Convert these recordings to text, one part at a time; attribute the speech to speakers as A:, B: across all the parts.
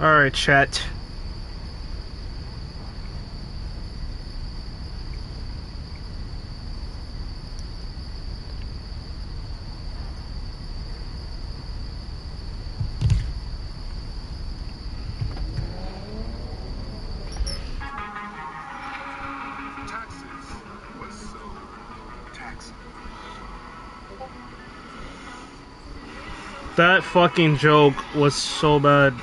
A: Alright, chat. That fucking joke was so bad.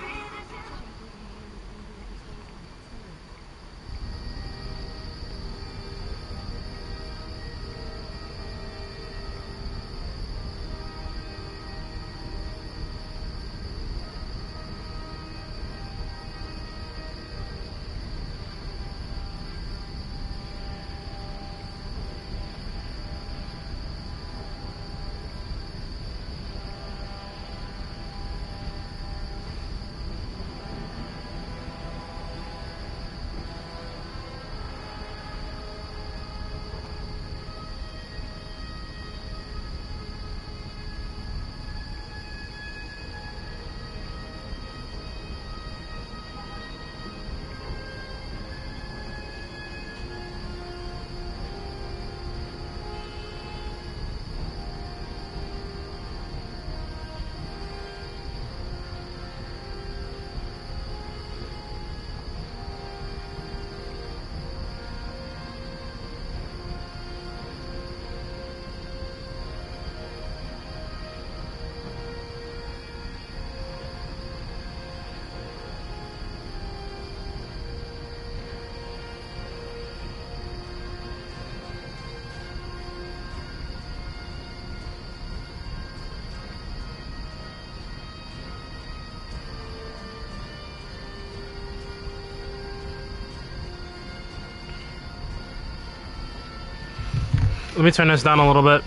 A: Let me turn this down a little bit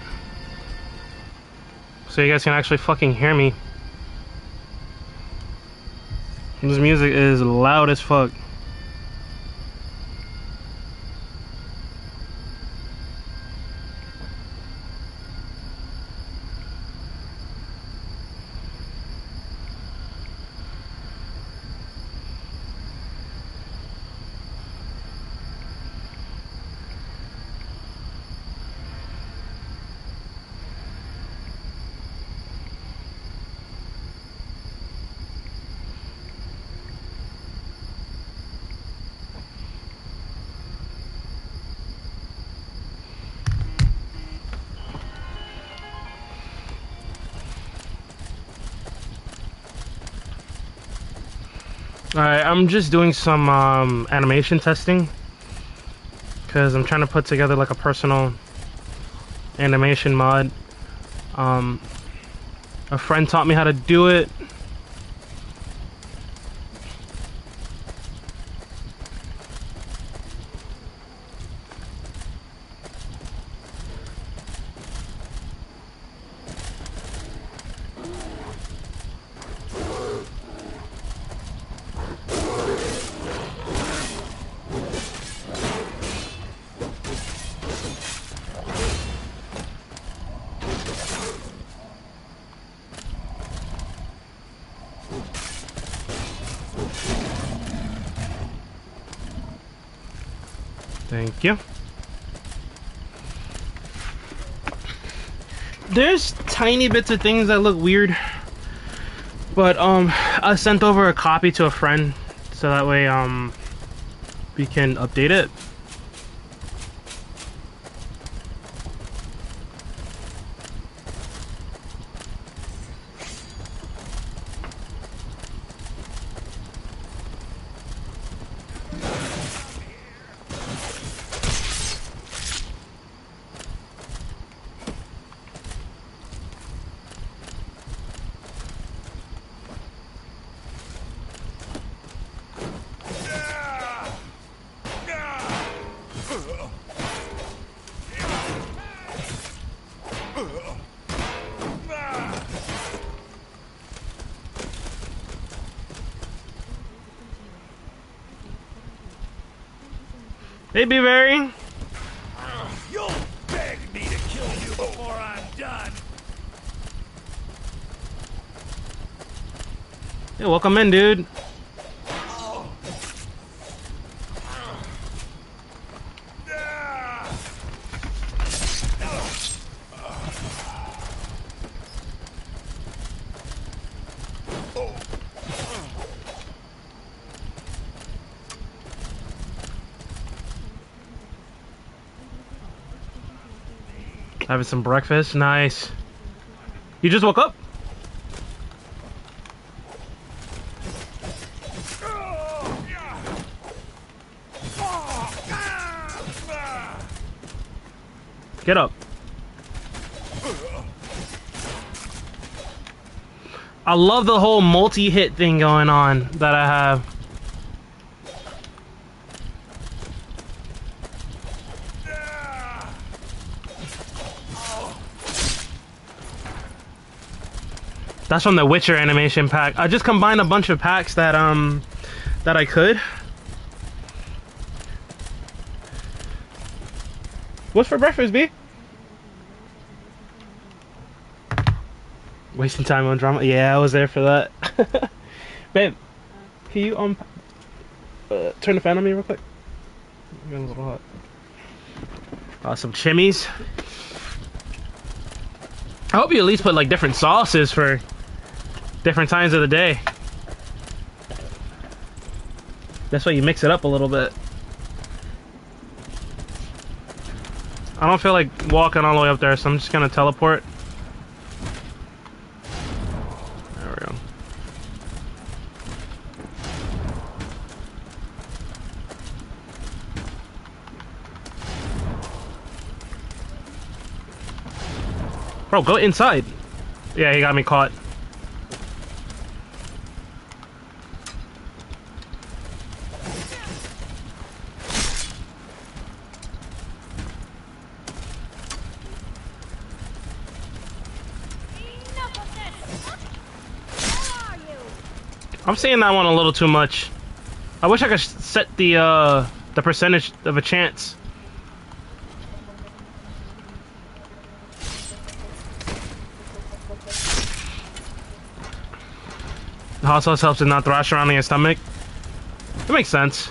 A: so you guys can actually fucking hear me. This music is loud as fuck. Alright, I'm just doing some animation testing because I'm trying to put together like a personal animation mod. A friend taught me how to do it. Thank you. There's tiny bits of things that look weird, but I sent over a copy to a friend so that way we can update it. Hey, B-Berry.
B: You'll beg me to kill you before I'm done.
A: Hey, welcome in, dude. Having some breakfast. Nice. You just woke up? Get up. I love the whole multi-hit thing going on that I have. That's from the Witcher animation pack. I just combined a bunch of packs that that I could. What's for breakfast, B? Wasting time on drama. Yeah, I was there for that. Babe, can you turn the fan on me real quick? I'm getting a little hot. Some chimneys. I hope you at least put like different sauces for different times of the day. That's why you mix it up a little bit. I don't feel like walking all the way up there, so I'm just gonna teleport. There we go. Bro, go inside. Yeah, he got me caught. I'm seeing that one a little too much. I wish I could set the percentage of a chance. The hot sauce helps it not thrash around in your stomach. That makes sense.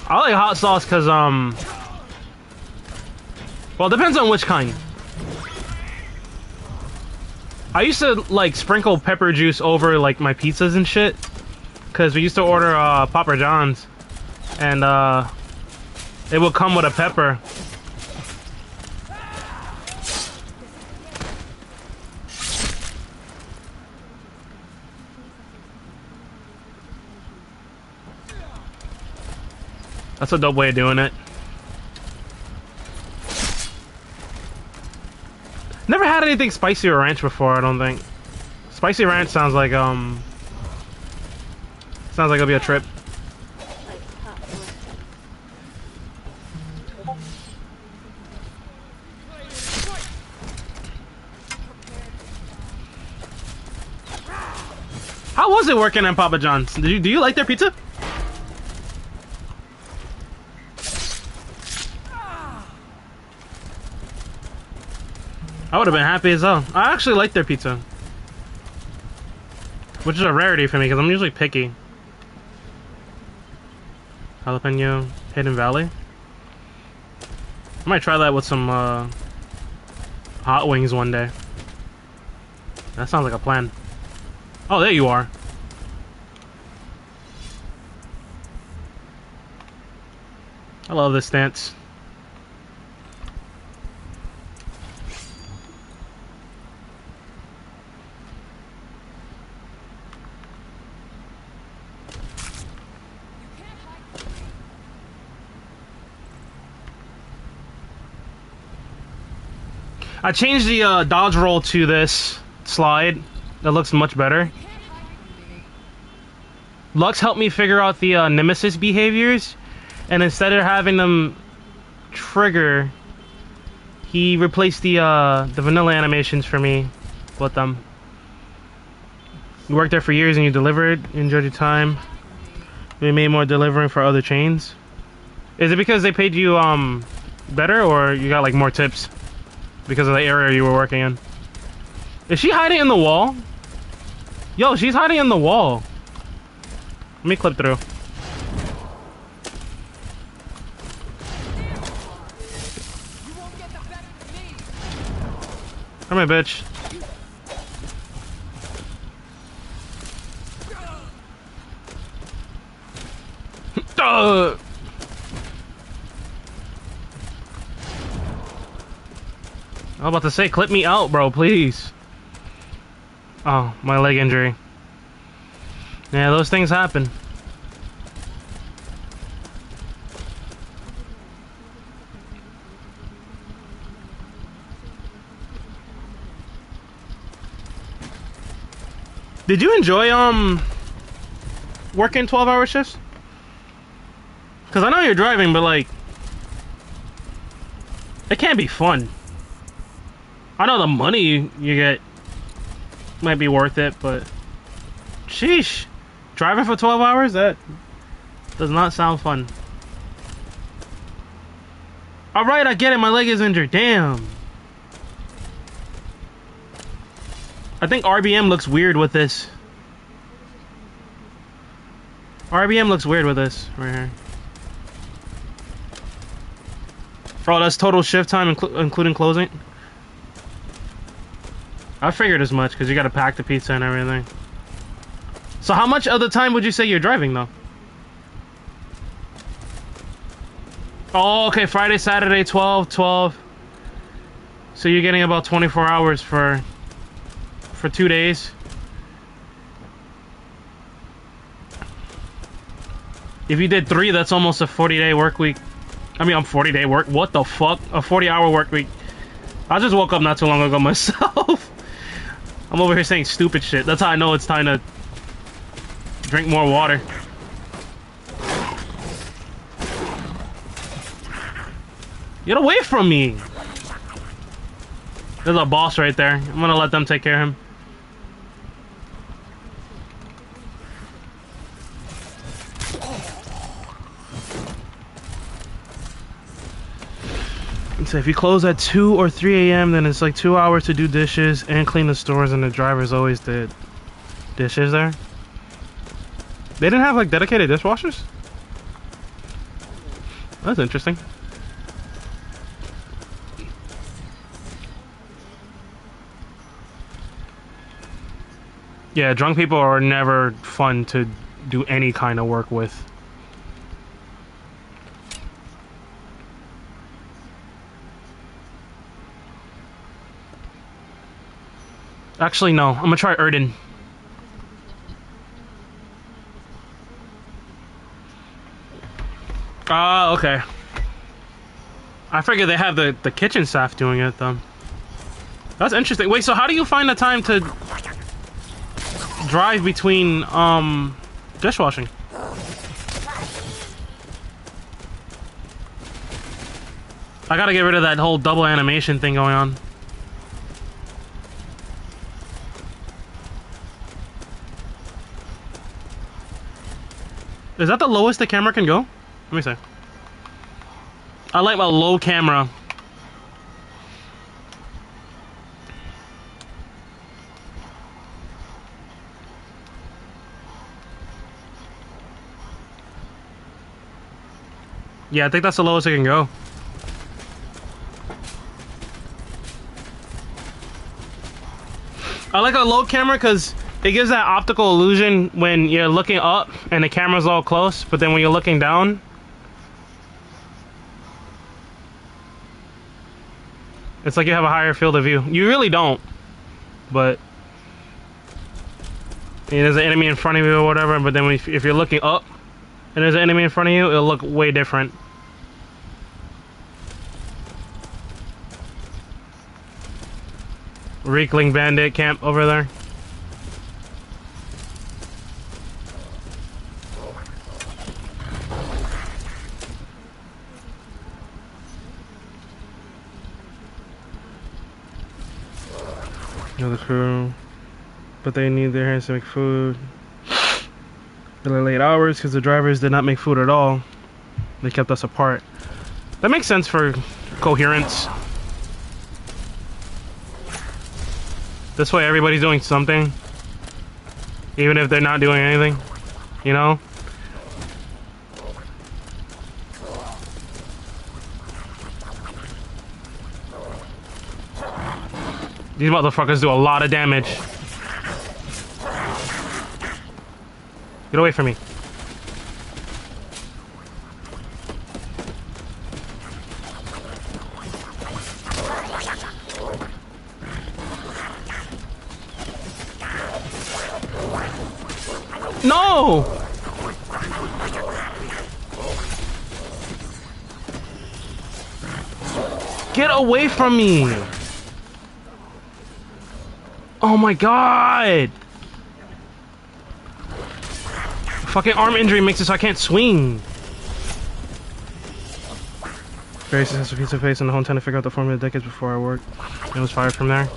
A: I like hot sauce because well, it depends on which kind. I used to like sprinkle pepper juice over like my pizzas and shit, because we used to order Papa John's, and it would come with a pepper. That's a dope way of doing it. Never had anything spicy or ranch before, I don't think. Spicy ranch sounds like it'll be a trip. How was it working at Papa John's? Do you like their pizza? I would have been happy as hell. I actually like their pizza, which is a rarity for me because I'm usually picky. Jalapeno Hidden Valley. I might try that with some hot wings one day. That sounds like a plan. Oh, there you are. I love this stance. I changed the dodge roll to this slide. That looks much better. Lux helped me figure out the nemesis behaviors, and instead of having them trigger, he replaced the vanilla animations for me with them. You worked there for years and you delivered. You enjoyed your time. We made more delivering for other chains. Is it because they paid you better, or you got like more tips because of the area you were working in? Is she hiding in the wall? Yo, she's hiding in the wall. Let me clip through. Come here, bitch. I was about to say, clip me out, bro, please. Oh, my leg injury. Yeah, those things happen. Did you enjoy working 12-hour shifts? Cause I know you're driving, but like, it can't be fun. I know the money you get might be worth it, but sheesh, driving for 12 hours? That does not sound fun. Alright, I get it, my leg is injured, damn. I think RBM looks weird with this. RBM looks weird with this, right here. Oh, that's total shift time, including closing? I figured as much, because you gotta pack the pizza and everything. So how much of the time would you say you're driving, though? Oh, okay, Friday, Saturday, 12, 12. So you're getting about 24 hours for 2 days. If you did 3, that's almost a 40-day work week. I mean, I'm 40-day work. What the fuck? A 40-hour work week. I just woke up not too long ago myself. I'm over here saying stupid shit. That's how I know it's time to drink more water. Get away from me. There's a boss right there. I'm gonna let them take care of him. So if you close at 2 or 3 a.m., then it's like 2 hours to do dishes and clean the stores, and the drivers always did dishes there. They didn't have like dedicated dishwashers? That's interesting. Yeah, drunk people are never fun to do any kind of work with. Actually, no. I'm gonna try Erden. Ah, okay. I figured they have the kitchen staff doing it, though. That's interesting. Wait, so how do you find the time to drive between, dishwashing? I gotta get rid of that whole double animation thing going on. Is that the lowest the camera can go? Let me see. I like my low camera. Yeah, I think that's the lowest it can go. I like a low camera because it gives that optical illusion when you're looking up and the camera's all close, but then when you're looking down, it's like you have a higher field of view. You really don't, but there's an enemy in front of you or whatever, but then if you're looking up and there's an enemy in front of you, it'll look way different. Reekling bandit camp over there. Another crew, but they need their hands to make food. Really late hours because the drivers did not make food at all. They kept us apart. That makes sense for coherence. This way everybody's doing something, even if they're not doing anything, you know? These motherfuckers do a lot of damage. Get away from me. No! Get away from me! Oh my god! Fucking arm injury makes it so I can't swing. Very successful piece of face in the whole intent to figure out the formula decades before I worked. It was fired from there.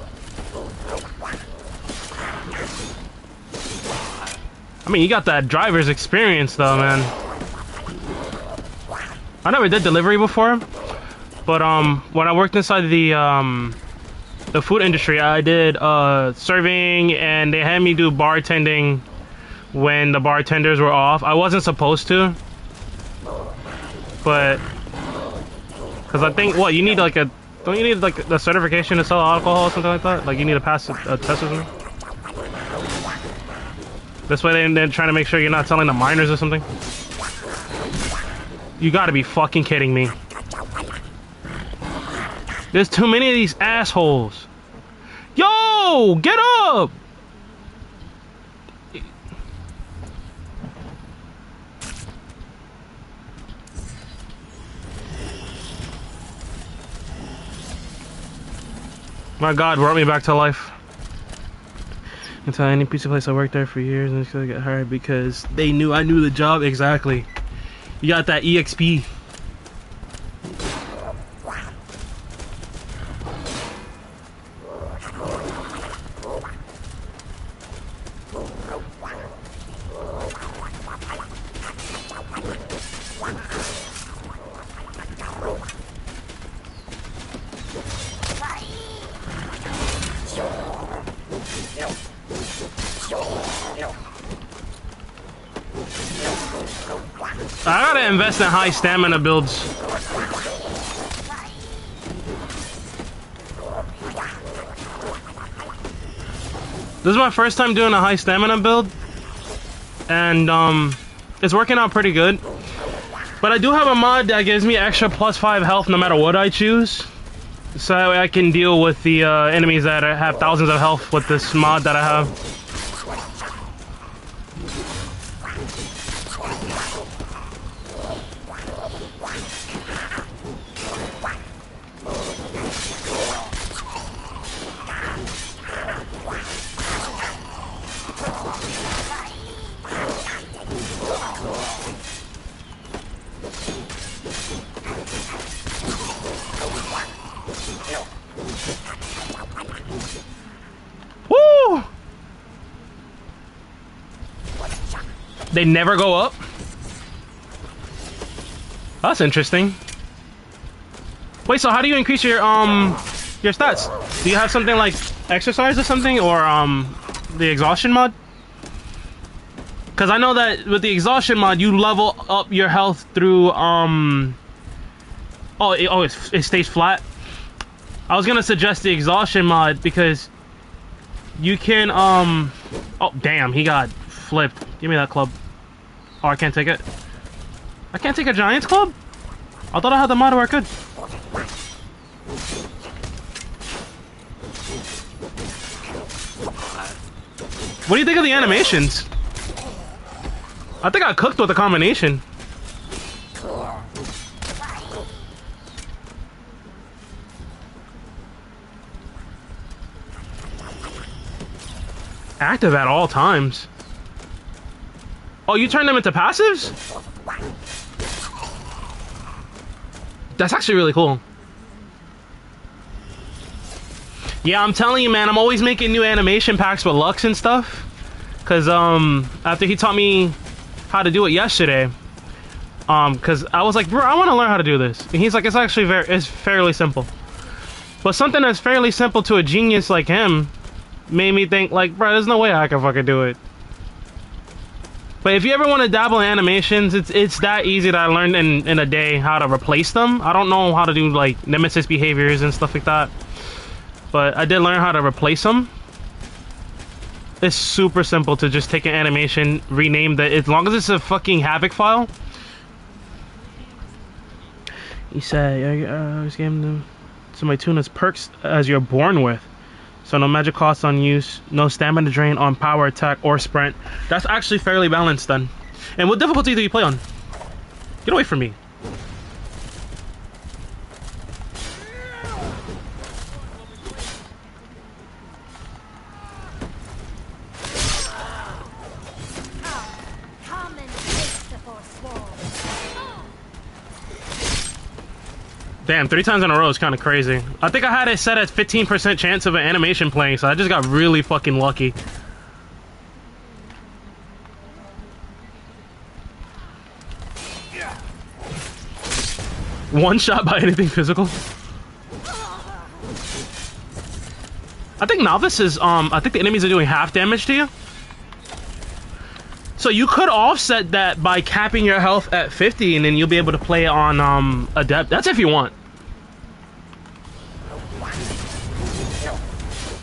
A: I mean, you got that driver's experience though, man. I never did delivery before, but when I worked inside the food industry, I did serving, and they had me do bartending when the bartenders were off. I wasn't supposed to, but because I think what you need like don't you need like the certification to sell alcohol or something like that? Like you need to pass a test or something. This way they're trying to make sure you're not selling to minors or something. You gotta be fucking kidding me. There's too many of these assholes. Yo, get up! My God, brought me back to life. Until any piece of place I worked there for years and just get hired because they knew I knew the job exactly. You got that EXP. I gotta invest in high stamina builds. This is my first time doing a high stamina build, and it's working out pretty good. But I do have a mod that gives me extra +5 health no matter what I choose, so that way I can deal with the enemies that have thousands of health with this mod that I have. Woo! They never go up? That's interesting. Wait, so how do you increase your stats? Do you have something like exercise or something, or the exhaustion mod? Because I know that with the exhaustion mod, you level up your health through it stays flat. I was gonna suggest the exhaustion mod because you can oh damn, he got flipped. Give me that club. Oh, I can't take it. I can't take a giant's club? I thought I had the mod where I could. What do you think of the animations? I think I cooked with the combination. Active at all times. Oh, you turn them into passives? That's actually really cool. Yeah, I'm telling you, man, I'm always making new animation packs with Lux and stuff. Cause after he taught me how to do it yesterday, cause I was like, bro, I want to learn how to do this. And he's like, it's actually it's fairly simple. But something that's fairly simple to a genius like him made me think like, bro, there's no way I can fucking do it. But if you ever want to dabble in animations, it's that easy that I learned in a day how to replace them. I don't know how to do like nemesis behaviors and stuff like that, but I did learn how to replace them. It's super simple to just take an animation, rename that, as long as it's a fucking Havoc file. He said, I was giving them so my tune is perks as you're born with. So no magic cost on use, no stamina drain on power attack or sprint. That's actually fairly balanced then. And what difficulty do you play on? Get away from me. Damn, 3 times in a row is kind of crazy. I think I had it set at 15% chance of an animation playing, so I just got really fucking lucky. One shot by anything physical. I think novice is, I think the enemies are doing half damage to you. So you could offset that by capping your health at 50 and then you'll be able to play on adept. That's if you want.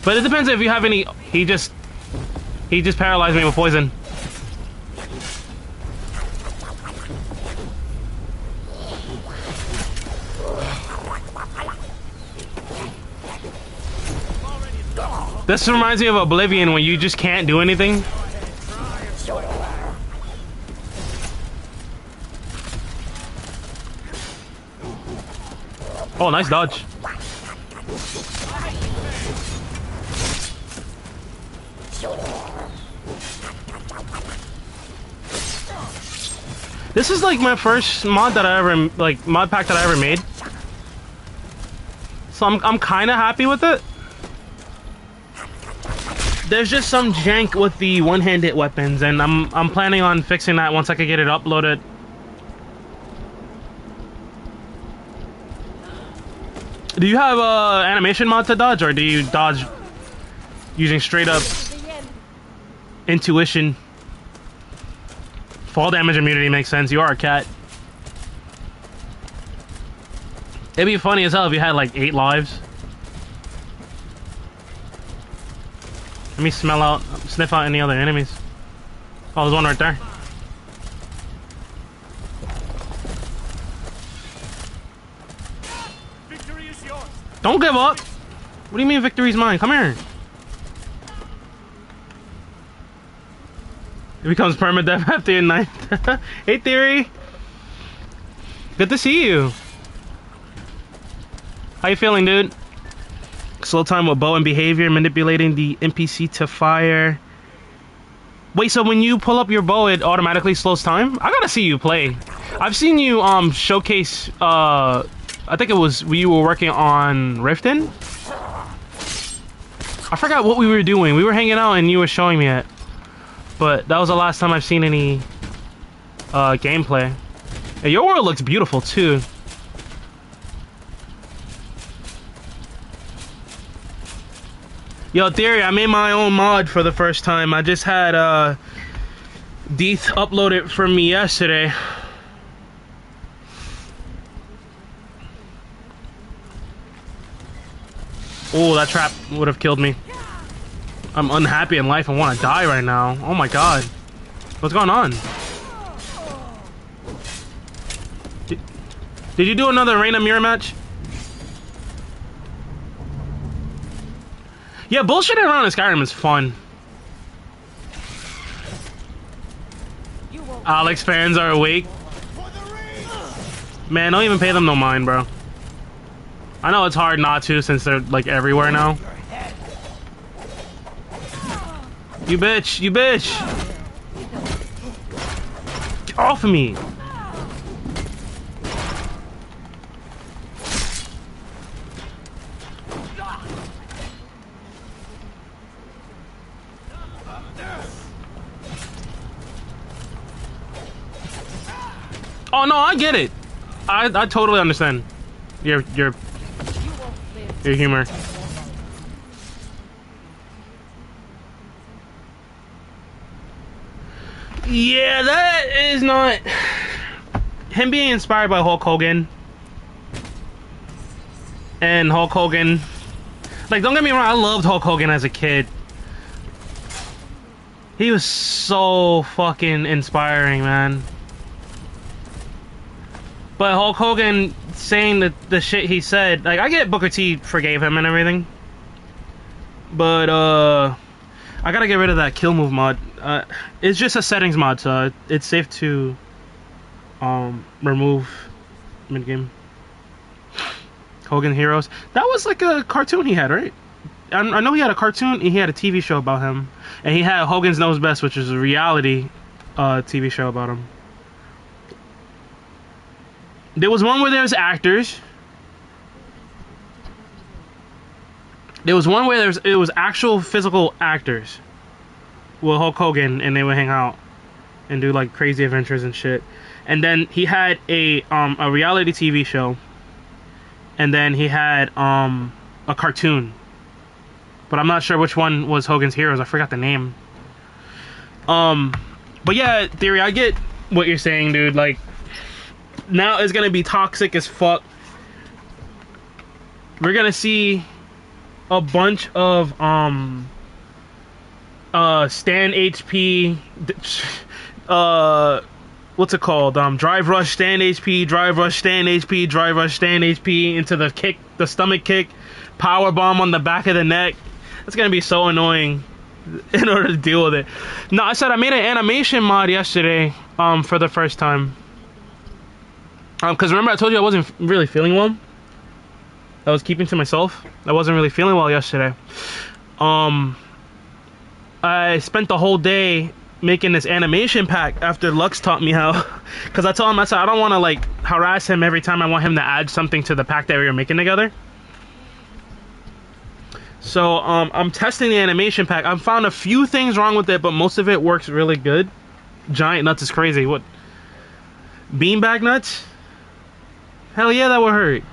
A: But it depends if you have any. He just paralyzed me with poison. This reminds me of Oblivion when you just can't do anything. Oh, nice dodge. This is like my first mod that I ever, like, mod pack that I ever made. So I'm kind of happy with it. There's just some jank with the one-handed weapons, and I'm planning on fixing that once I can get it uploaded. Do you have a animation mod to dodge, or do you dodge using straight up intuition? Fall damage immunity makes sense. You are a cat. It'd be funny as hell if you had like 8 lives. Let me sniff out any other enemies. Oh, there's one right there.
B: Victory is yours.
A: Don't give up. What do you mean victory's mine? Come here. It becomes permadeath after your night. Hey, Theory. Good to see you. How you feeling, dude? Slow time with bow and behavior, manipulating the NPC to fire. Wait, so when you pull up your bow, it automatically slows time? I gotta see you play. I've seen you showcase. I think it was when you were working on Riften. I forgot what we were doing. We were hanging out and you were showing me it. But that was the last time I've seen any gameplay. And your world looks beautiful too. Yo, Theory, I made my own mod for the first time. I just had diff uploaded for me yesterday. Oh, that trap would have killed me. I'm unhappy in life and want to die right now. Oh my god. What's going on? Did you do another Reina mirror match? Yeah, bullshitting around in Skyrim is fun. Alex fans are awake. Man, don't even pay them no mind, bro. I know it's hard not to since they're like everywhere now. You bitch, you bitch! Get off of me! Oh no, I get it. I totally understand your humor. Yeah, that is not him being inspired by Hulk Hogan. And Hulk Hogan, like, don't get me wrong, I loved Hulk Hogan as a kid. He was so fucking inspiring, man. But Hulk Hogan saying the shit he said, like, I get Booker T forgave him and everything. But I gotta get rid of that kill move mod. It's just a settings mod, so it's safe to remove mid game. Hogan Heroes. That was like a cartoon he had, right? I know he had a cartoon. He had a TV show about him, and he had Hogan's Knows Best, which is a reality TV show about him. There was one where there was actors. There was one where it was actual physical actors with Hulk Hogan, and they would hang out and do like crazy adventures and shit. And then he had a reality TV show, and then he had a cartoon. But I'm not sure which one was Hogan's Heroes. I forgot the name. But yeah, Theory, I get what you're saying, dude. Like, now it's gonna be toxic as fuck. We're gonna see a bunch of stand HP, what's it called? Drive rush, stand HP, drive rush, stand HP, drive rush, stand HP into the kick, the stomach kick, power bomb on the back of the neck. It's gonna be so annoying in order to deal with it. No, I said I made an animation mod yesterday for the first time. Because remember I told you I wasn't really feeling well. I was keeping to myself. I wasn't really feeling well yesterday. I spent the whole day making this animation pack after Lux taught me how. Because I told him, I said I don't want to like harass him every time I want him to add something to the pack that we were making together. So I'm testing the animation pack. I've found a few things wrong with it, but most of it works really good. Giant nuts is crazy. What? Beanbag nuts? Hell yeah, that would hurt.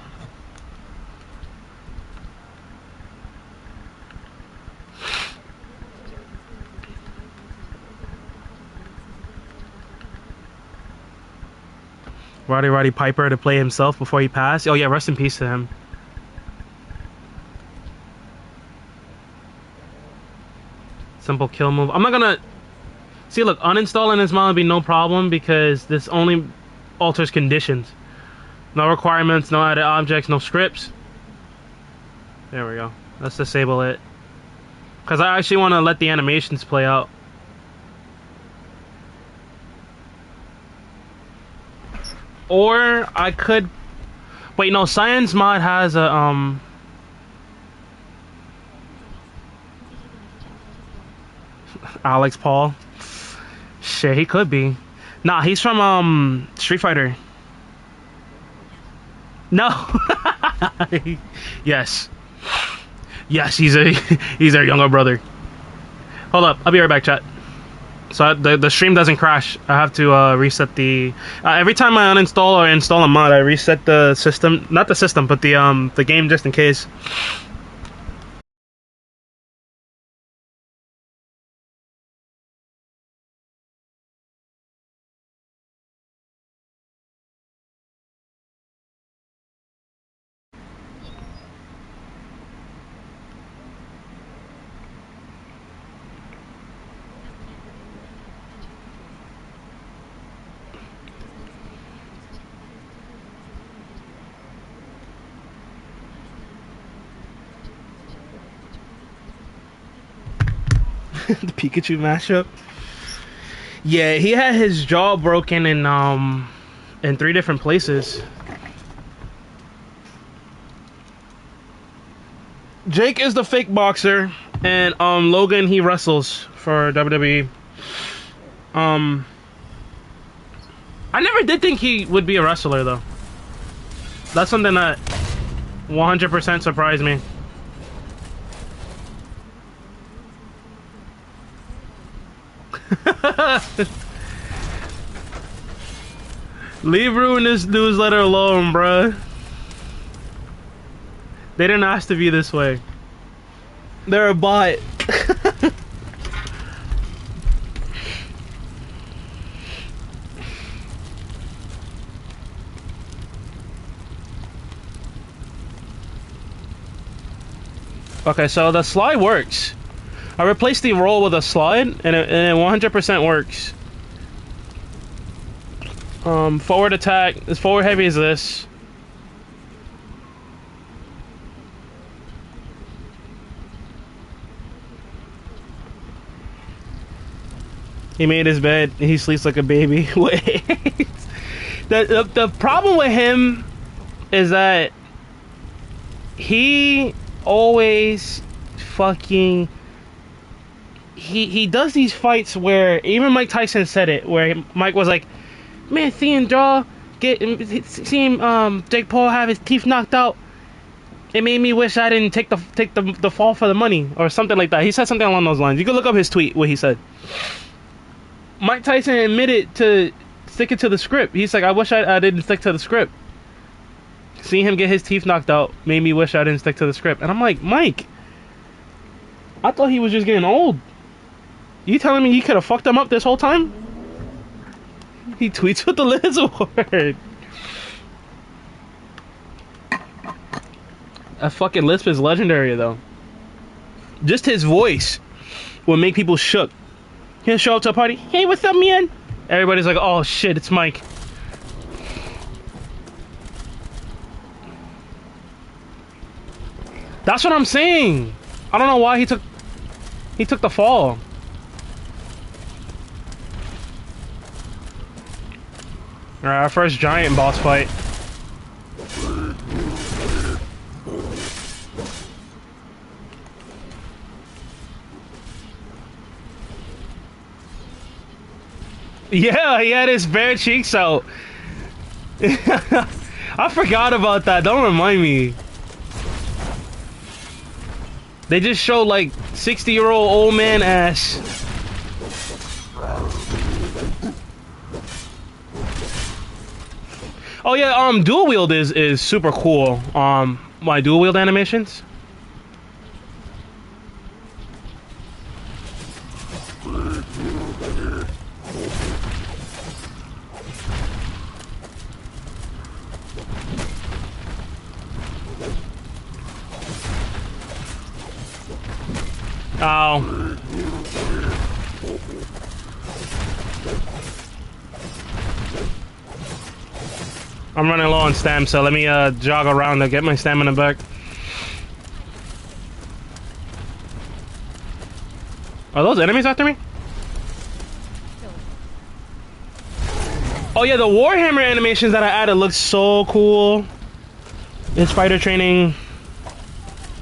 A: Roddy Piper to play himself before he passed. Oh yeah, rest in peace to him. Simple kill move. I'm not gonna see. Look, uninstalling this mod would be no problem because this only alters conditions. No requirements, no added objects, no scripts. There we go. Let's disable it because I actually want to let the animations play out. Or I could wait. No, Science mod has a Alex Paul. Shit, he could be. Nah, he's from Street Fighter. No. Yes. Yes, he's our younger brother. Hold up, I'll be right back, chat. So the stream doesn't crash. I have to reset the every time I uninstall or install a mod, I reset the system, not the system, but the game just in case. The Pikachu mashup. Yeah, he had his jaw broken in 3 different places. Jake is the fake boxer, and Logan, he wrestles for WWE. I never did think he would be a wrestler though. That's something that 100% surprised me. Leave ruin this newsletter alone, bruh. They didn't ask to be this way. They're a bot. Okay, so the slide works. I replaced the roll with a slide, and it 100% works. Forward attack, as forward heavy as this. He made his bed. He sleeps like a baby. Wait. The problem with him is that he always fucking he does these fights where even Mike Tyson said it, where Mike was like, man, seeing Jake Paul have his teeth knocked out, it made me wish I didn't take the fall for the money or something like that. He said something along those lines. You can look up his tweet, what he said. Mike Tyson admitted to sticking to the script. He's like, I wish I didn't stick to the script. Seeing him get his teeth knocked out made me wish I didn't stick to the script. And I'm like, Mike, I thought he was just getting old. You telling me he could have fucked him up this whole time? He tweets with the lizard word. That fucking lisp is legendary, though. Just his voice will make people shook. He'll show up to a party. Hey, what's up, man? Everybody's like, oh shit, it's Mike. That's what I'm saying. I don't know why he took the fall. Alright, our first giant boss fight. Yeah, he had his bare cheeks out. I forgot about that. Don't remind me. They just showed like 60-year-old old man ass. Oh yeah, dual wield is super cool. My dual wield animations. Ow. I'm running low on stam, so let me jog around to get my stamina back. Are those enemies after me? Oh yeah, the Warhammer animations that I added look so cool. It's fighter training.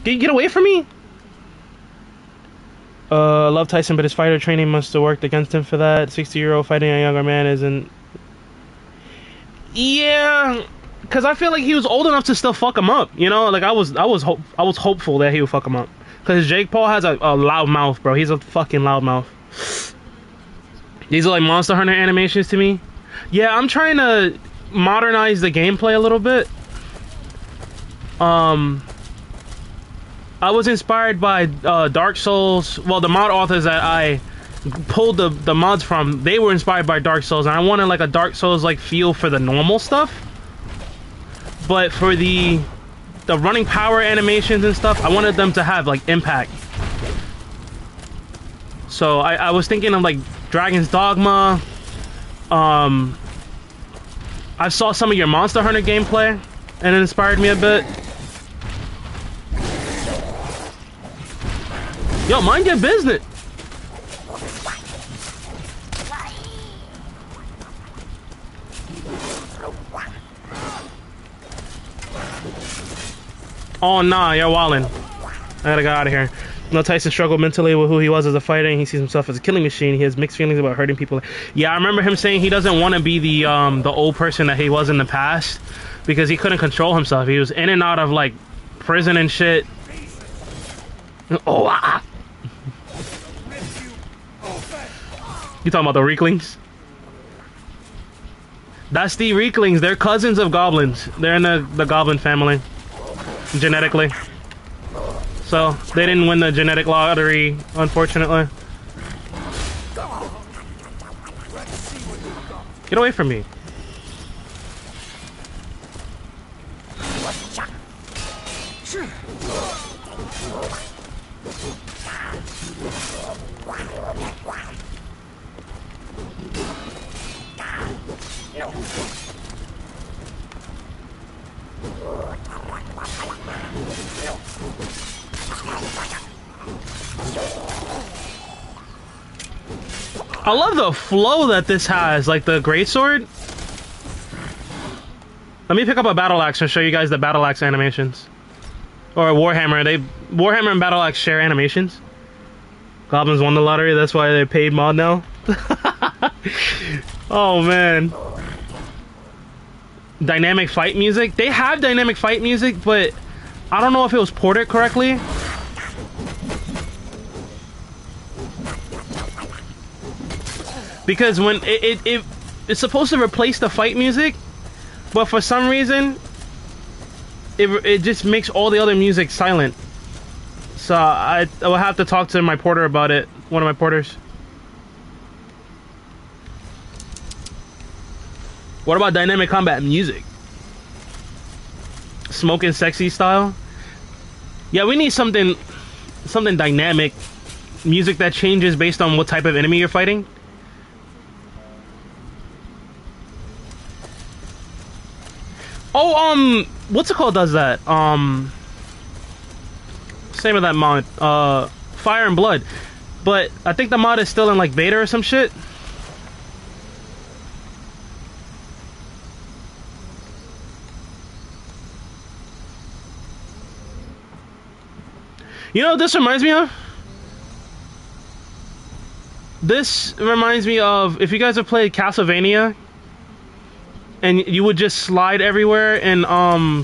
A: Get away from me! Love Tyson, but his fighter training must have worked against him for that. 60-year-old fighting a younger man isn't... Yeah, because I feel like he was old enough to still fuck him up, you know? Like, I was hopeful that he would fuck him up. Because Jake Paul has a loud mouth, bro. He's a fucking loud mouth. These are like Monster Hunter animations to me. Yeah, I'm trying to modernize the gameplay a little bit. I was inspired by Dark Souls. Well, the mod authors that I pulled the mods from, they were inspired by Dark Souls, and I wanted like a Dark Souls like feel for the normal stuff. But for the running power animations and stuff, I wanted them to have like impact. So I was thinking of like Dragon's Dogma. I saw some of your Monster Hunter gameplay, and it inspired me a bit. Yo, mind your business. Oh nah, you're wildin'. I gotta get out of here. No, Tyson struggled mentally with who he was as a fighter, and he sees himself as a killing machine. He has mixed feelings about hurting people. Yeah, I remember him saying he doesn't want to be the old person that he was in the past, because he couldn't control himself. He was in and out of like prison and shit. Oh, ah. You talking about the Reeklings? That's the Reeklings. They're cousins of goblins. They're in the goblin family, genetically. So they didn't win the genetic lottery, unfortunately. Get away from me. I love the flow that this has, like the greatsword. Let me pick up a battle axe and show you guys the battle axe animations. Or a Warhammer. Warhammer and battle axe share animations. Goblins won the lottery, that's why they paid mod now. Oh man. Dynamic fight music. They have dynamic fight music, but I don't know if it was ported correctly. Because when it's supposed to replace the fight music, but for some reason it just makes all the other music silent. So I will have to talk to my porter about it, one of my porters. What about dynamic combat music? Smoking sexy style? Yeah, we need something dynamic. Music that changes based on what type of enemy you're fighting. Oh, what's it called does that? Same with that mod. Fire and Blood. But I think the mod is still in like beta or some shit. You know what this reminds me of? This reminds me of, if you guys have played Castlevania, and you would just slide everywhere in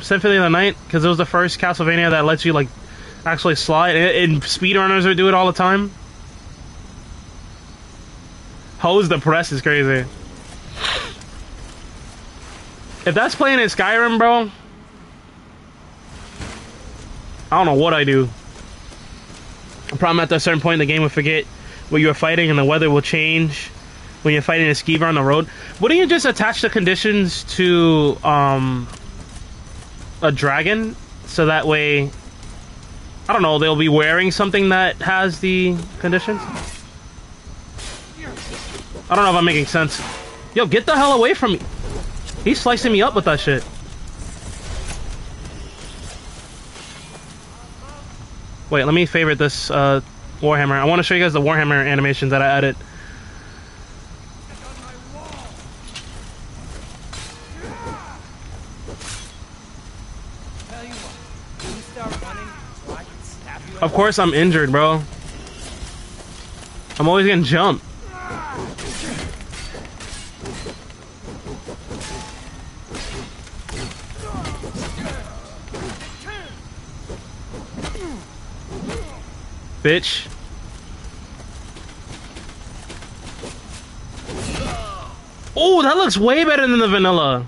A: Symphony of the Night, because it was the first Castlevania that lets you like actually slide, and speedrunners would do it all the time. Hose the press is crazy. If that's playing in Skyrim, bro, I don't know what I do. Probably at a certain point in the game will forget what you're fighting, and the weather will change when you're fighting a skeever on the road. Wouldn't you just attach the conditions to a dragon, so that way, I don't know, they'll be wearing something that has the conditions? I don't know if I'm making sense. Yo, get the hell away from me. He's slicing me up with that shit. Wait, let me favorite this Warhammer. I want to show you guys the Warhammer animations that I added. Of course I'm injured, bro. I'm always getting jumped. Bitch. Oh, that looks way better than the vanilla.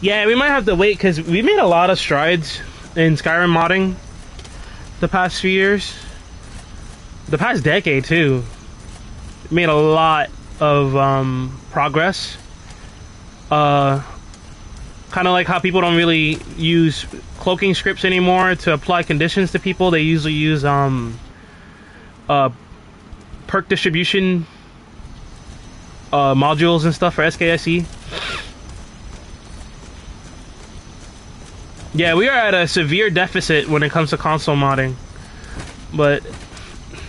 A: Yeah, we might have to wait because we made a lot of strides in Skyrim modding the past few years. The past decade, too. Made a lot of progress. Kind of like how people don't really use cloaking scripts anymore to apply conditions to people. They usually use perk distribution modules and stuff for SKSE. Yeah, we are at a severe deficit when it comes to console modding, but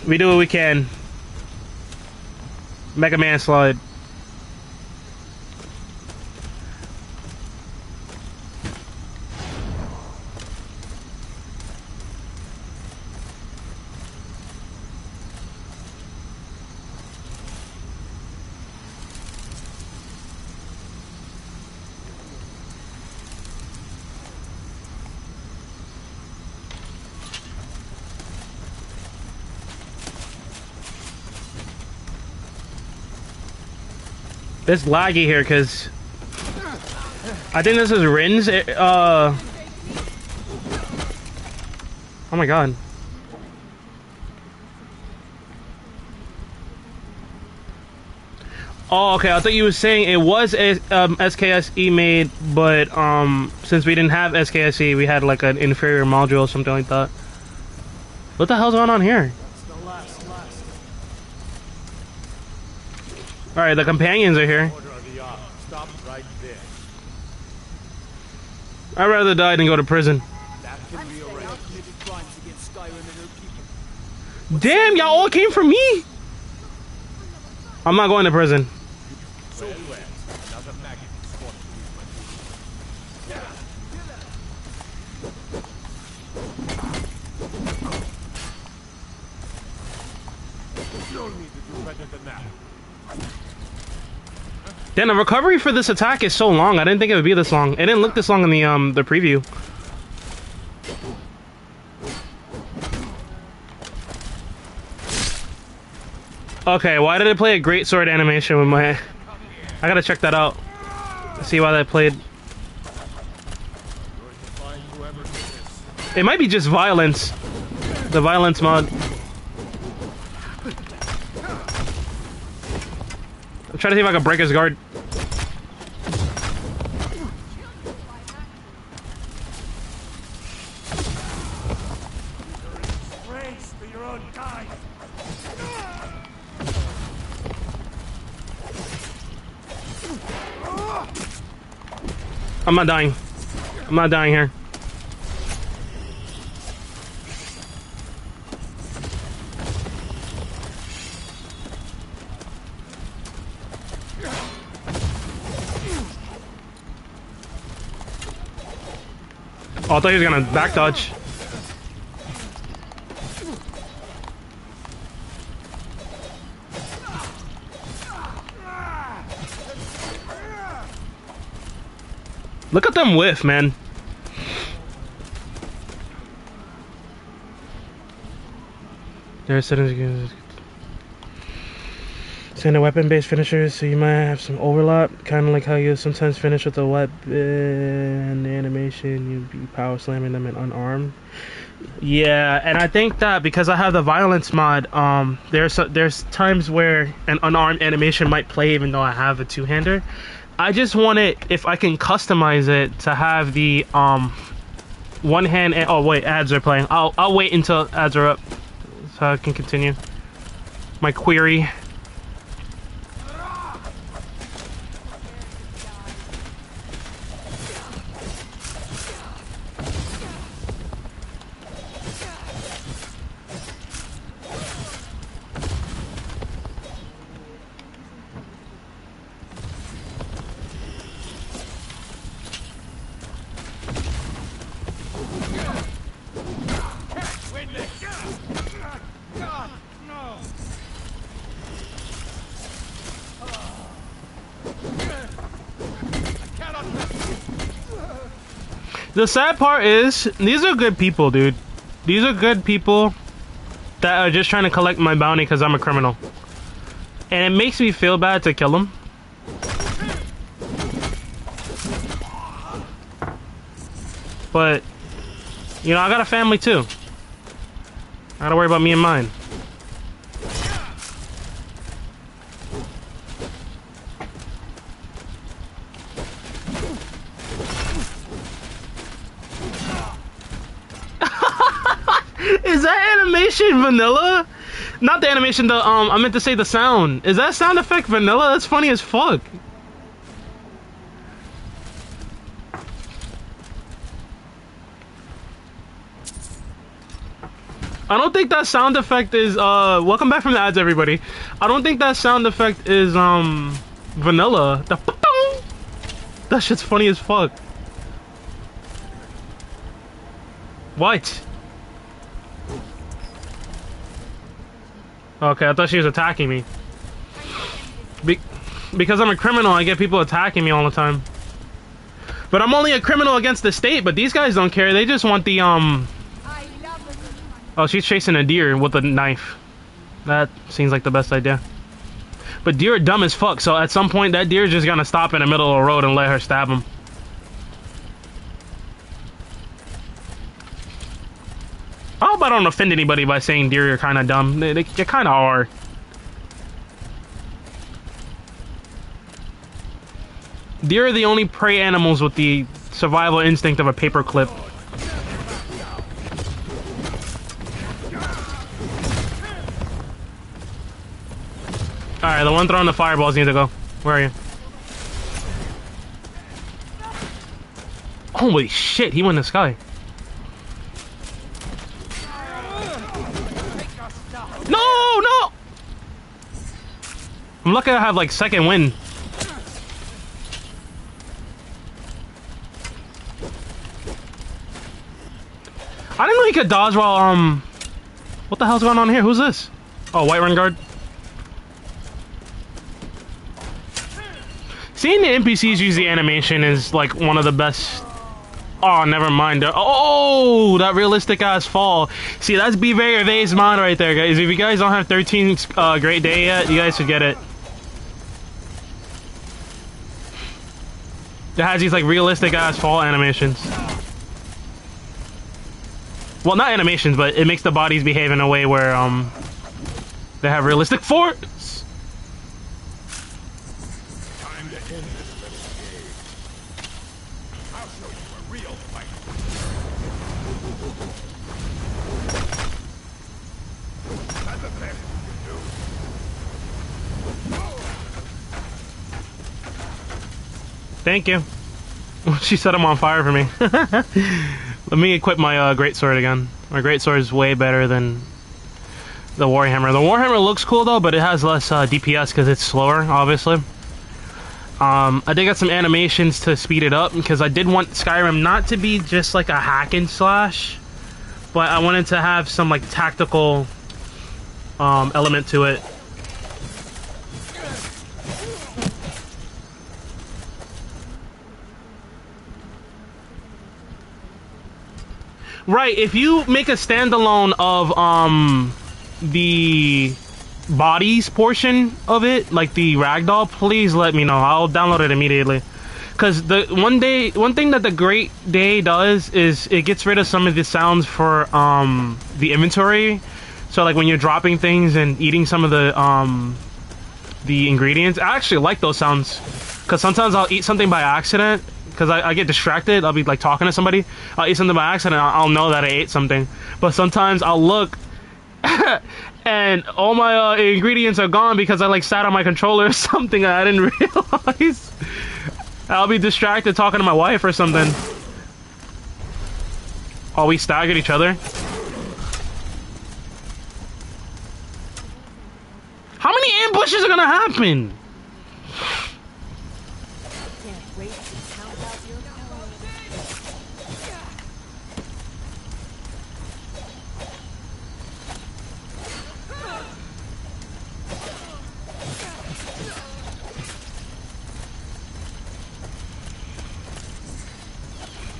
A: we do what we can. Mega Man slide. It's laggy here because I think this is Rin's. Oh my god. Oh, okay. I thought you were saying it was SKSE made, but since we didn't have SKSE, we had like an inferior module or something like that. What the hell's going on here? Alright, the companions are here. I'd rather die than go to prison.
C: That can be arranged. Committed crimes against Skyrim and her people
A: Damn, y'all all came for me? I'm not going to prison.
B: So you asked. Another maggot scorched my boots. You'll need to do better than that.
A: Damn, the recovery for this attack is so long. I didn't think it would be this long. It didn't look this long in the preview. Okay, why did it play a great sword animation with my... I gotta check that out. See why that played. It might be just violence. The violence mod. I'm trying to see if I can break his guard.
B: Race to your own kind.
A: I'm not dying. I'm not dying here. Oh, I thought he was gonna back dodge. Look at them whiff, man. There's settings. Standard weapon-based finishers, so you might have some overlap, kind of like how you sometimes finish with a weapon animation. You'd be power slamming them and unarmed. Yeah, and I think that because I have the violence mod, there's times where an unarmed animation might play even though I have a two-hander. I just want it, if I can customize it, to have the one hand. Oh wait, ads are playing. I'll wait until ads are up so I can continue my query. The sad part is, these are good people, dude. These are good people that are just trying to collect my bounty because I'm a criminal. And it makes me feel bad to kill them. But, you know, I got a family too. I gotta worry about me and mine. Is that animation vanilla? Not the animation, the I meant to say the sound. Is that sound effect vanilla? That's funny as fuck. I don't think that sound effect is welcome back from the ads, everybody. I don't think that sound effect is vanilla. That shit's funny as fuck. What? Okay, I thought she was attacking me. Because I'm a criminal, I get people attacking me all the time. But I'm only a criminal against the state, but these guys don't care. They just want the, Oh, she's chasing a deer with a knife. That seems like the best idea. But deer are dumb as fuck, so at some point that deer is just gonna stop in the middle of the road and let her stab him. I hope I don't offend anybody by saying deer are kind of dumb. They kind of are. Deer are the only prey animals with the survival instinct of a paperclip. Alright, the one throwing the fireballs needs to go. Where are you? Holy shit, he went in the sky. I'm lucky I have like second wind. I didn't know he could dodge while what the hell's going on here? Who's this? Oh, White Run Guard. Seeing the NPCs use the animation is like one of the best. Oh, never mind. Oh, that realistic ass fall. See, that's Be Very Vay's mod right there, guys. If you guys don't have 13's Great Day yet, you guys should get it. It has these like realistic ass fall animations. Well, not animations, but it makes the bodies behave in a way where they have realistic force.
B: Time to end this little game. I'll show you a real fight. That's the best you can do.
A: Thank you. She set him on fire for me. Let me equip my greatsword again. My greatsword is way better than the Warhammer. The Warhammer looks cool though, but it has less DPS because it's slower, obviously. I did get some animations to speed it up because I did want Skyrim not to be just like a hack and slash, but I wanted to have some like tactical element to it. Right, if you make a standalone of the bodies portion of it, like the ragdoll, please let me know. I'll download it immediately. Cause the one thing that the Great Day does is it gets rid of some of the sounds for the inventory. So like when you're dropping things and eating some of the ingredients, I actually like those sounds. Cause sometimes I'll eat something by accident. Because I get distracted. I'll be like talking to somebody. I'll eat something by accident. I'll know that I ate something. But sometimes I'll look and all my ingredients are gone because I like sat on my controller or something and I didn't realize. I'll be distracted talking to my wife or something. Oh, we staggered each other. How many ambushes are gonna happen?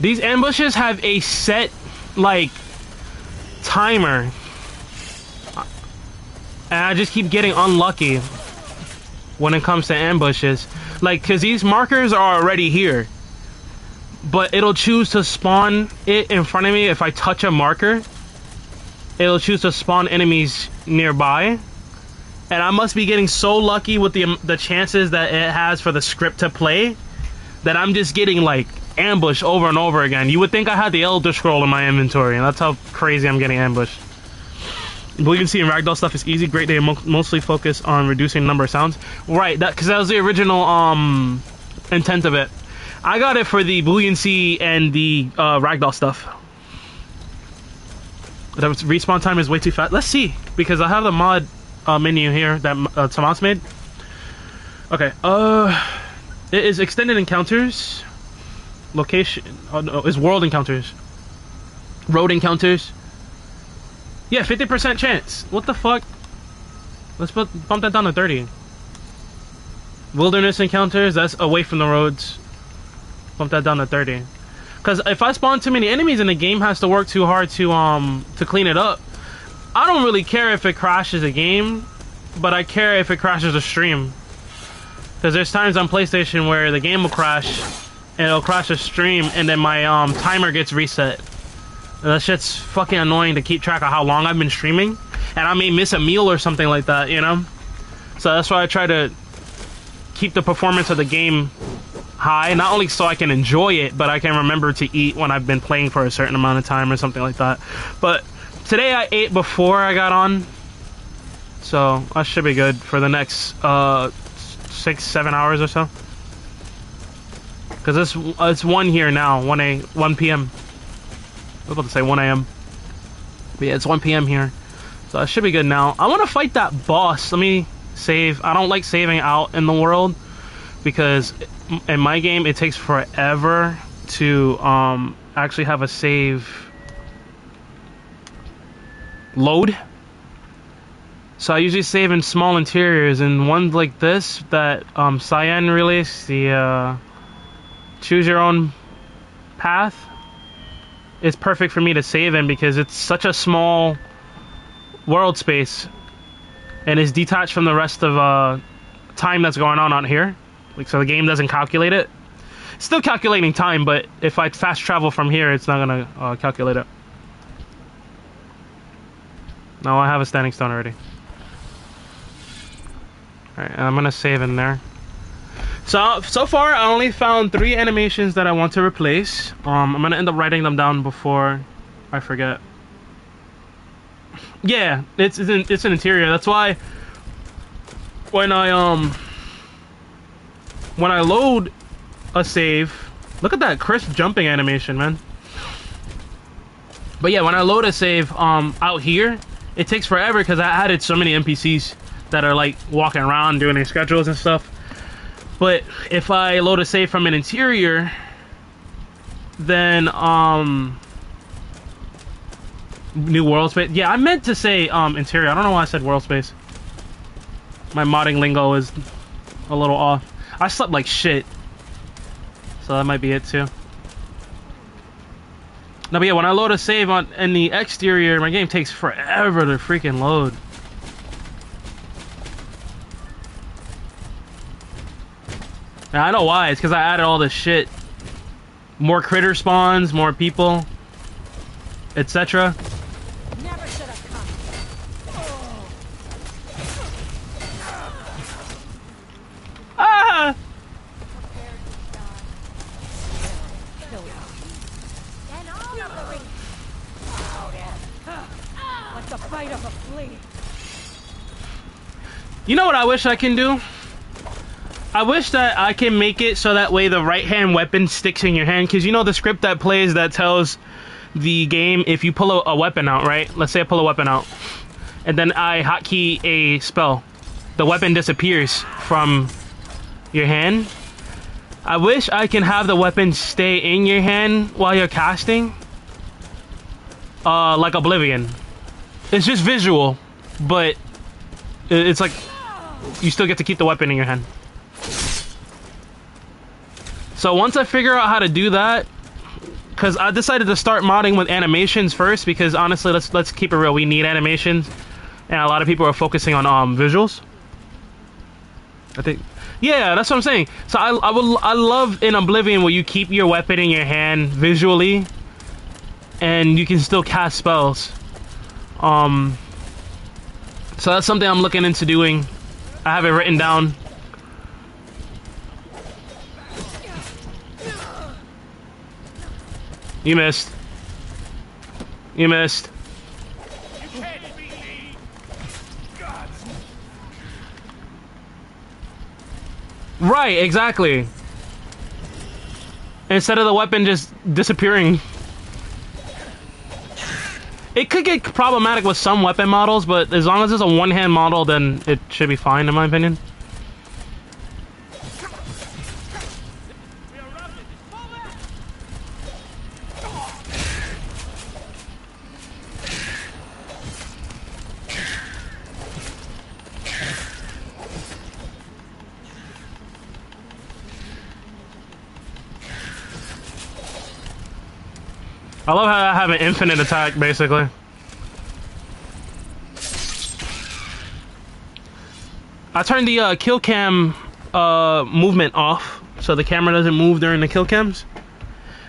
A: These ambushes have a set, like, timer. And I just keep getting unlucky when it comes to ambushes. Like, because these markers are already here. But it'll choose to spawn it in front of me if I touch a marker. It'll choose to spawn enemies nearby. And I must be getting so lucky with the chances that it has for the script to play that I'm just getting, like, ambush over and over again. You would think I had the Elder Scroll in my inventory, and that's how crazy I'm getting ambushed. Believe and Ragdoll stuff is easy. Great Day mostly focus on reducing the number of sounds. Right, because that was the original intent of it. I got it for the Boolean and the Ragdoll stuff. The respawn time is way too fast. Let's see, because I have the mod menu here that Tomas made. Okay, it is extended encounters. Location, oh no, is world encounters. Road encounters. Yeah, 50% chance. What the fuck? Let's bump that down to 30. Wilderness encounters, that's away from the roads. Bump that down to 30. Because if I spawn too many enemies and the game has to work too hard to clean it up, I don't really care if it crashes a game, but I care if it crashes a stream. Because there's times on PlayStation where the game will crash, and it'll crash a stream, and then my timer gets reset. And that shit's fucking annoying to keep track of how long I've been streaming, and I may miss a meal or something like that, you know? So that's why I try to keep the performance of the game high, not only so I can enjoy it, but I can remember to eat when I've been playing for a certain amount of time or something like that. But today I ate before I got on, so I should be good for the next 6-7 hours or so. Because it's 1 here now, 1 p.m. I was about to say 1 a.m. But yeah, it's 1 p.m. here. So I should be good now. I want to fight that boss. Let me save. I don't like saving out in the world because in my game it takes forever to actually have a save load. So I usually save in small interiors, and ones like this that Cyan released, the choose your own path, is perfect for me to save in because it's such a small world space and is detached from the rest of time that's going on out here. Like, so the game doesn't calculate it. It's still calculating time, but if I fast travel from here, it's not gonna calculate it. No, I have a standing stone already. Alright, and I'm gonna save in there. So far I only found 3 animations that I want to replace. I'm gonna end up writing them down before I forget. Yeah, it's an interior. That's why when I load a save, look at that crisp jumping animation, man. But yeah, when I load a save out here, it takes forever because I added so many NPCs that are like walking around doing their schedules and stuff. But if I load a save from an interior, then new world space. Yeah, I meant to say interior. I don't know why I said world space. My modding lingo is a little off. I slept like shit, so that might be it too. No, but yeah, when I load a save in the exterior, my game takes forever to freaking load. Now, I know why. It's because I added all this shit. More critter spawns, more people, etc.
C: Never should have come.
A: Ah!
C: Like the bite of a flea.
A: You know what I wish I can do? I wish that I can make it so that way the right hand weapon sticks in your hand, because you know the script that plays that tells the game if you pull a weapon out, right? Let's say I pull a weapon out and then I hotkey a spell, the weapon disappears from your hand. I wish I can have the weapon stay in your hand while you're casting, like Oblivion. It's just visual, but it's like you still get to keep the weapon in your hand. So once I figure out how to do that, because I decided to start modding with animations first, because honestly, let's keep it real, we need animations, and a lot of people are focusing on visuals. I think, yeah, that's what I'm saying. So I love in Oblivion where you keep your weapon in your hand visually, and you can still cast spells. So that's something I'm looking into doing. I have it written down. You missed. You missed.
B: You can't beat me. God.
A: Right, exactly. Instead of the weapon just disappearing. It could get problematic with some weapon models, but as long as it's a one-hand model, then it should be fine, in my opinion. I love how I have an infinite attack, basically. I turned the kill cam movement off, so the camera doesn't move during the kill cams.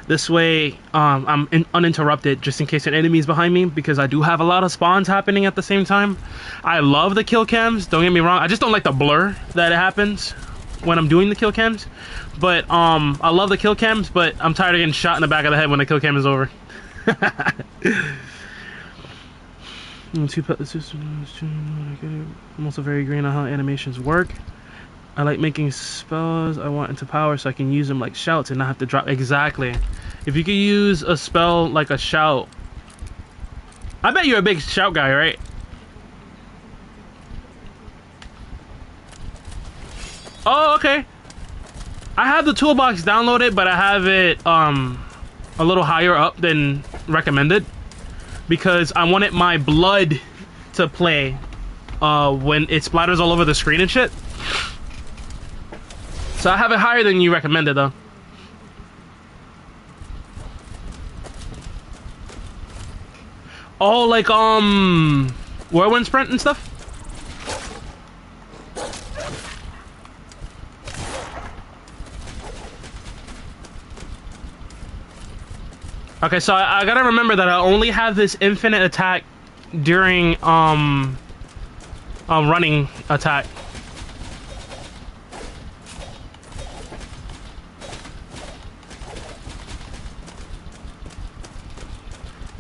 A: This way, I'm uninterrupted, just in case an enemy is behind me, because I do have a lot of spawns happening at the same time. I love the kill cams, don't get me wrong. I just don't like the blur that it happens when I'm doing the kill cams. But I love the kill cams, but I'm tired of getting shot in the back of the head when the kill cam is over. I'm also very green on how animations work. I like making spells I want into power so I can use them like shouts and not have to drop. Exactly. If you could use a spell like a shout. I bet you're a big shout guy, right? Oh, okay. I have the toolbox downloaded, but I have it a little higher up than recommended because I wanted my blood to play when it splatters all over the screen and shit. So I have it higher than you recommended, though. Oh, like whirlwind sprint and stuff. Okay, so I gotta remember that I only have this infinite attack during running attack.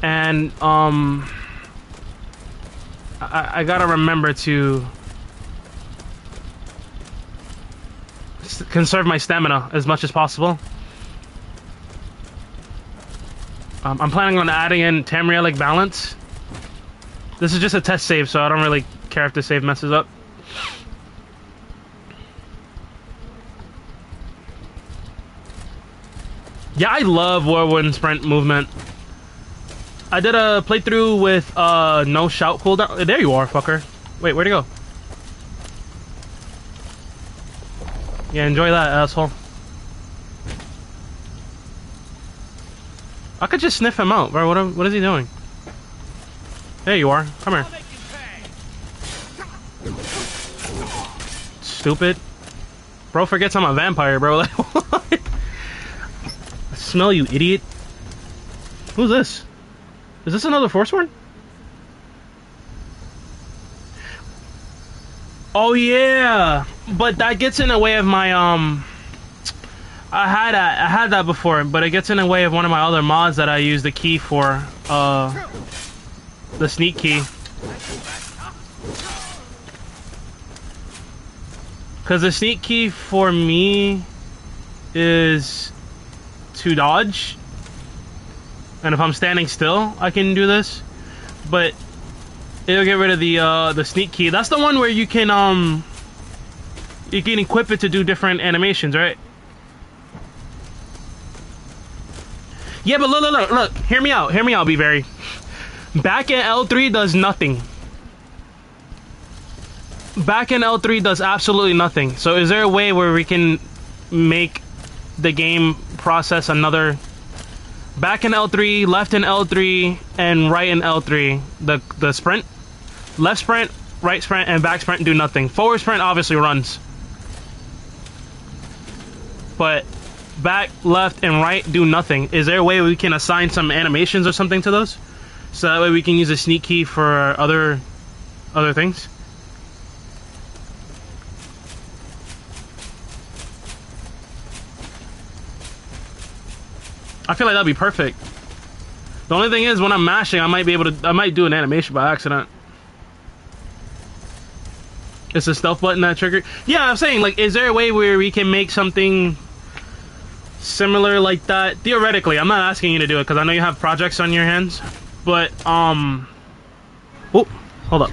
A: And I gotta remember to conserve my stamina as much as possible. I'm planning on adding in Tamrielic balance. This is just a test save, so I don't really care if the save messes up. Yeah, I love whirlwind sprint movement. I did a playthrough with no shout cooldown. There you are, fucker. Wait, where'd he go? Yeah, enjoy that, asshole. I could just sniff him out, bro. What is he doing? There you are. Come here. Stupid. Bro forgets I'm a vampire, bro. Like, what? I smell you, idiot. Who's this? Is this another Forsworn? Oh yeah, but that gets in the way of my I had that before, but it gets in the way of one of my other mods that I use the key for, the sneak key. Because the sneak key for me is to dodge. And if I'm standing still, I can do this. But it'll get rid of the sneak key. That's the one where you can equip it to do different animations, right? Yeah, but look, hear me out, be very. Back in L3 does nothing. Back in L3 does absolutely nothing. So is there a way where we can make the game process another... Back in L3, left in L3, and right in L3, the sprint? Left sprint, right sprint, and back sprint do nothing. Forward sprint obviously runs. But... back, left, and right do nothing. Is there a way we can assign some animations or something to those? So that way we can use a sneak key for other things? I feel like that'd be perfect. The only thing is when I'm mashing, I might do an animation by accident. It's the stealth button that triggered. Yeah, I'm saying, like, is there a way where we can make something similar like that? Theoretically, I'm not asking you to do it because I know you have projects on your hands, but oh, hold up.